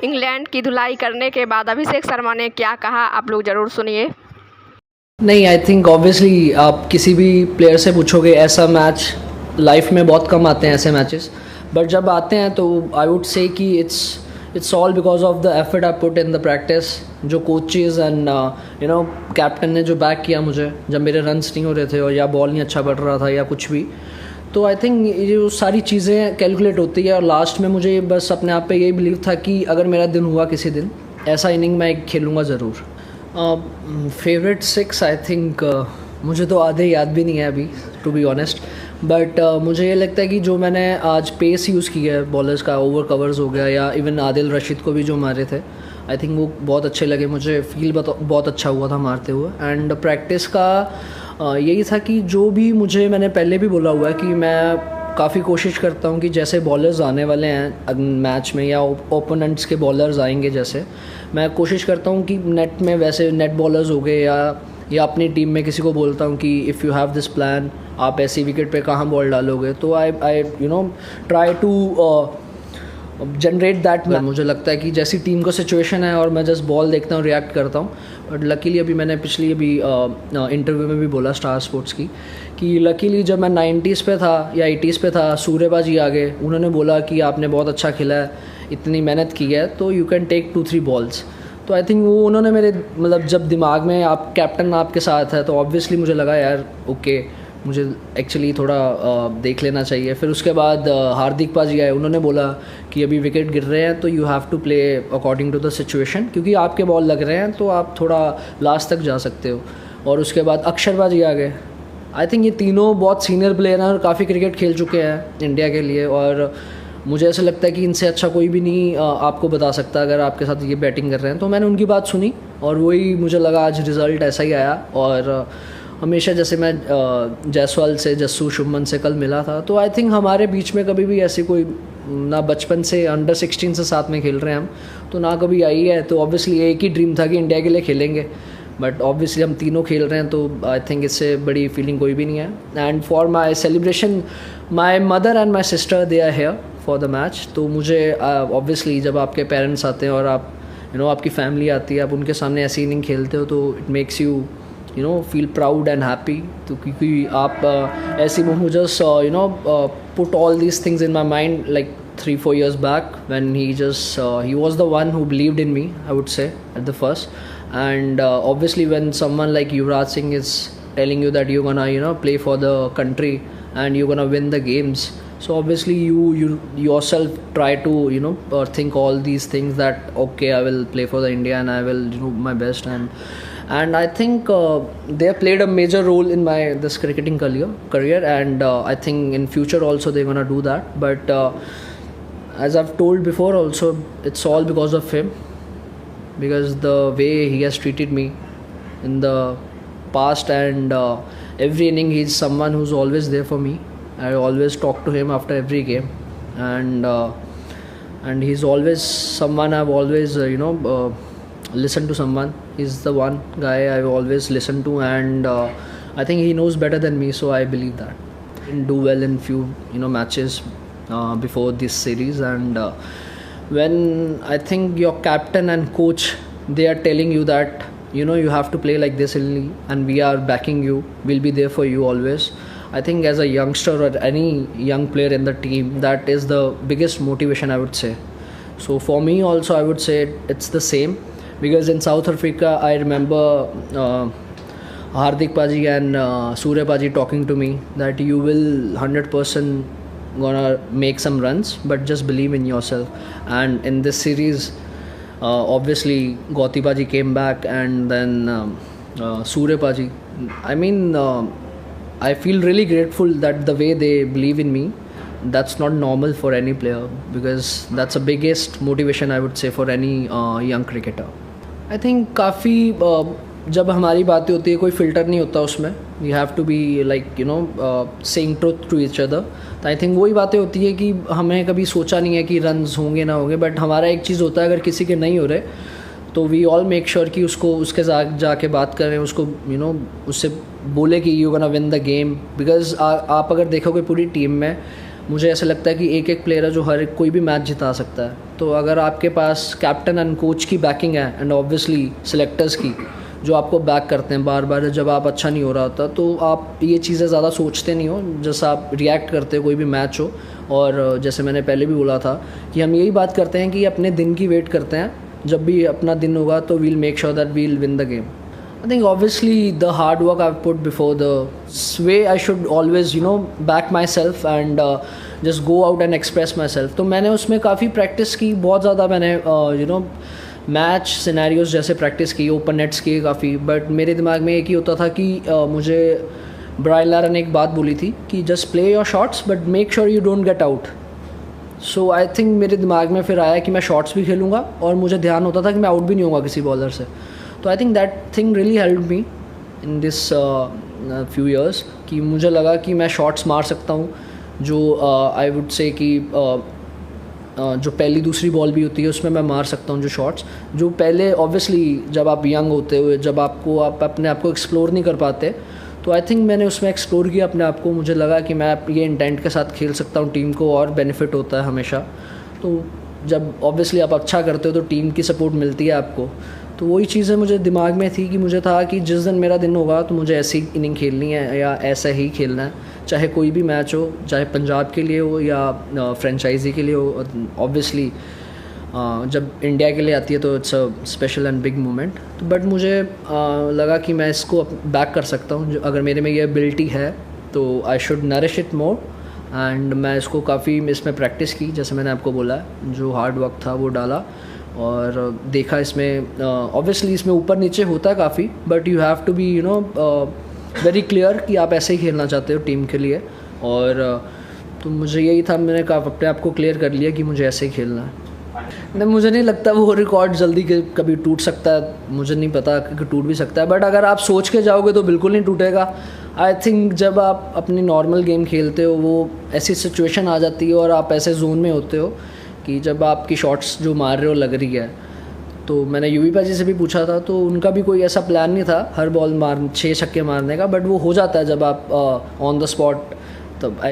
England की धुलाई करने के बाद अभिषेक शर्मा ने क्या कहा, आप लोग ज़रूर सुनिए। नहीं, आई थिंक ऑब्वियसली आप किसी भी प्लेयर से पूछोगे, ऐसा मैच लाइफ में बहुत कम आते हैं ऐसे मैचेस, बट जब आते हैं तो आई वुड से कि it's all because of the effort I put in the practice. जो कोचेज़ एंड कैप्टन ने जो बैक किया मुझे जब मेरे रन्स नहीं हो रहे थे और या बॉल नहीं अच्छा पड़ रहा था या कुछ भी, तो आई थिंक ये जो सारी चीज़ें कैलकुलेट होती है और लास्ट में मुझे बस अपने आप पे यही बिलीव था कि अगर मेरा दिन हुआ किसी दिन, ऐसा इनिंग मैं खेलूँगा ज़रूर। फेवरेट 6 आई थिंक मुझे तो आधे याद भी नहीं है अभी, टू बी ऑनेस्ट, बट मुझे ये लगता है कि जो मैंने आज पेस यूज़ किया है बॉलर्स का, ओवर कवर्स हो गया या इवन आदिल रशीद को भी जो मारे थे, आई थिंक वो बहुत अच्छे लगे मुझे, फील बहुत अच्छा हुआ था मारते हुए। एंड प्रैक्टिस का यही था कि जो भी मुझे, मैंने पहले भी बोला हुआ है कि मैं काफ़ी कोशिश करता हूँ कि जैसे बॉलर्स आने वाले हैं मैच में या ओपोनेंट्स के बॉलर्स आएंगे, जैसे मैं कोशिश करता हूँ कि नेट में वैसे नेट बॉलर्स हो गए या अपनी टीम में किसी को बोलता हूँ कि if you have this plan, आप ऐसी विकेट पे कहाँ बॉल डालोगे, तो I try to generate that. मुझे लगता है कि जैसी टीम को सिचुएशन है और मैं जस्ट बॉल देखता हूँ, रिएक्ट करता हूँ। बट लकीली अभी मैंने पिछली इंटरव्यू में भी बोला स्टार स्पोर्ट्स की कि लकीली जब मैं 90s पे था या 80s पे था, सूर्यबाजी आ गए, उन्होंने बोला कि आपने बहुत अच्छा खेला है, इतनी मेहनत की है, तो यू कैन टेक 2-3 बॉल्स। तो आई थिंक वो उन्होंने मेरे मतलब जब दिमाग में आप कैप्टन आपके साथ है तो ऑब्वियसली मुझे लगा यार ओके, मुझे एक्चुअली थोड़ा देख लेना चाहिए। फिर उसके बाद हार्दिक पाजी आए, उन्होंने बोला कि अभी विकेट गिर रहे हैं तो you have to play according to the situation, क्योंकि आपके बॉल लग रहे हैं तो आप थोड़ा लास्ट तक जा सकते हो। और उसके बाद अक्षर पाजी आ गए। आई थिंक ये तीनों बहुत सीनियर प्लेयर हैं और काफ़ी क्रिकेट खेल चुके हैं इंडिया के लिए, और मुझे ऐसा लगता है कि इनसे अच्छा कोई भी नहीं आपको बता सकता अगर आपके साथ ये बैटिंग कर रहे हैं। तो मैंने उनकी बात सुनी और वही मुझे लगा आज रिज़ल्ट ऐसा ही आया। और हमेशा जैसे मैं जायसवाल से, जस्सू, शुभमन से कल मिला था, तो आई थिंक हमारे बीच में कभी भी ऐसी कोई ना बचपन से अंडर 16 से साथ में खेल रहे हैं हम, तो ना कभी आई है। तो ऑब्वियसली एक ही ड्रीम था कि इंडिया के लिए खेलेंगे, बट ऑब्वियसली हम तीनों खेल रहे हैं, तो आई थिंक इससे बड़ी फीलिंग कोई भी नहीं है। And for my celebration, my mother and my sister they are here for the match. तो मुझे ऑब्वियसली जब आपके पेरेंट्स आते हैं और आप आपकी फैमिली आती है, आप उनके सामने ऐसी इनिंग खेलते हो, तो it makes you feel proud and happy. तो क्योंकि आप ऐसी हूँ just put all these things in my mind like 3-4 years back when he was the one who believed in me, I would say, at the first. And obviously when someone like Yuvraj Singh is telling you that you're gonna play for the country and you're gonna win the games, so obviously you yourself try to think all these things that okay, I will play for the India and I will do my best. And I think they have played a major role in my this cricketing career, and I think in future also they're gonna do that. But as I've told before also, it's all because of him, because the way he has treated me in the past, and every inning he's someone who's always there for me. I always talk to him after every game, and he's always someone I've always listened to someone. He's the one guy I've always listened to, and I think he knows better than me, so I believe that. Didn't do well in few matches before this series, and when I think your captain and coach, they are telling you that you have to play like this only, and we are backing you, we'll be there for you always. I think as a youngster or any young player in the team, that is the biggest motivation, I would say. So for me also, I would say it's the same, because in South Africa I remember Hardik Paji and Surya Paji talking to me that you will 100% gonna make some runs, but just believe in yourself. And in this series obviously Gauti Paji came back, and then Surya Paji, I mean I feel really grateful that the way they believe in me, that's not normal for any player, because that's the biggest motivation, I would say, for any young cricketer. I think काफ़ी जब हमारी बातें होती है कोई filter नहीं होता उसमें, we have to be like saying truth to each other. तो आई थिंक वही बातें होती है कि हमें कभी सोचा नहीं है कि रन्स होंगे ना होंगे, बट हमारा एक चीज़ होता है अगर किसी के नहीं हो रहे तो वी ऑल मेक श्योर कि उसके साथ जाके बात करें, उसको उससे बोले कि you gonna win the game. Because आप अगर देखोगे पूरी टीम में मुझे ऐसा लगता है कि एक एक प्लेयर है जो हर कोई भी मैच जिता सकता है। तो अगर आपके पास कैप्टन एंड कोच की बैकिंग है एंड ऑब्वियसली सिलेक्टर्स की जो आपको बैक करते हैं बार बार जब आप अच्छा नहीं हो रहा होता, तो आप ये चीज़ें ज़्यादा सोचते नहीं हो, जैसा आप रिएक्ट करते हो कोई भी मैच हो। और जैसे मैंने पहले भी बोला था कि हम यही बात करते हैं कि अपने दिन की वेट करते हैं, जब भी अपना दिन होगा तो we'll make sure that we'll win the game. I think obviously the hard work I've put before the way I should always back myself and just go out and express myself। तो मैंने उसमें काफ़ी practice की, बहुत ज़्यादा मैंने match scenarios जैसे practice की, ओपन नेट्स किए काफ़ी। बट मेरे दिमाग में एक ही होता था कि मुझे ब्रायन लारा ने एक बात बोली थी कि just play your shots but make sure you don't get out. So I think मेरे दिमाग में फिर आया कि मैं शॉट्स भी खेलूँगा और मुझे ध्यान होता था कि मैं आउट भी नहीं होऊंगा किसी बॉलर से। तो I think that thing really help me in this few years कि मुझे लगा कि मैं शॉट्स मार सकता हूँ जो आई वुड से कि जो पहली दूसरी बॉल भी होती है उसमें मैं मार सकता हूँ जो शॉट्स जो पहले ऑब्वियसली जब आप यंग होते हुए जब आप अपने आप को एक्सप्लोर नहीं कर पाते। तो आई थिंक मैंने उसमें एक्सप्लोर किया अपने आप को, मुझे लगा कि मैं ये इंटेंट के साथ खेल सकता हूँ, टीम को और बेनिफिट होता है हमेशा। तो जब ऑब्वियसली आप अच्छा करते हो तो टीम की सपोर्ट मिलती है आपको। तो वही चीज़ें मुझे दिमाग में थी कि मुझे था कि जिस दिन मेरा दिन होगा तो मुझे ऐसी इनिंग खेलनी है या ऐसा ही खेलना है, चाहे कोई भी मैच हो, चाहे पंजाब के लिए हो या फ्रेंचाइजी के लिए हो। ऑब्वियसली जब इंडिया के लिए आती है तो it's a special and big moment. तो बट मुझे लगा कि मैं इसको बैक कर सकता हूँ, अगर मेरे में ये एबिलिटी है तो I should nourish it more. And मैं इसको काफ़ी इसमें प्रैक्टिस की, जैसे मैंने आपको बोला जो हार्ड वर्क था वो डाला और देखा इसमें ऑब्वियसली इसमें ऊपर नीचे होता है काफ़ी, but you have to be very clear कि आप ऐसे ही खेलना चाहते हो टीम के लिए। और तो मुझे यही था, मैंने अपने आप को क्लियर कर लिया कि मुझे ऐसे ही खेलना है। नहीं, मुझे नहीं लगता वो रिकॉर्ड जल्दी कभी टूट सकता है, मुझे नहीं पता कि टूट भी सकता है, बट अगर आप सोच के जाओगे तो बिल्कुल नहीं टूटेगा। आई थिंक जब आप अपनी नॉर्मल गेम खेलते हो वो ऐसी सिचुएशन आ जाती है और आप ऐसे जोन में होते हो कि जब आपकी शॉट्स जो मार रहे हो लग रही है। तो मैंने यूवी पाजी से भी पूछा था तो उनका भी कोई ऐसा प्लान नहीं था हर बॉल 6 छक्के मारने का, बट वो हो जाता है जब आप ऑन द स्पॉट। तब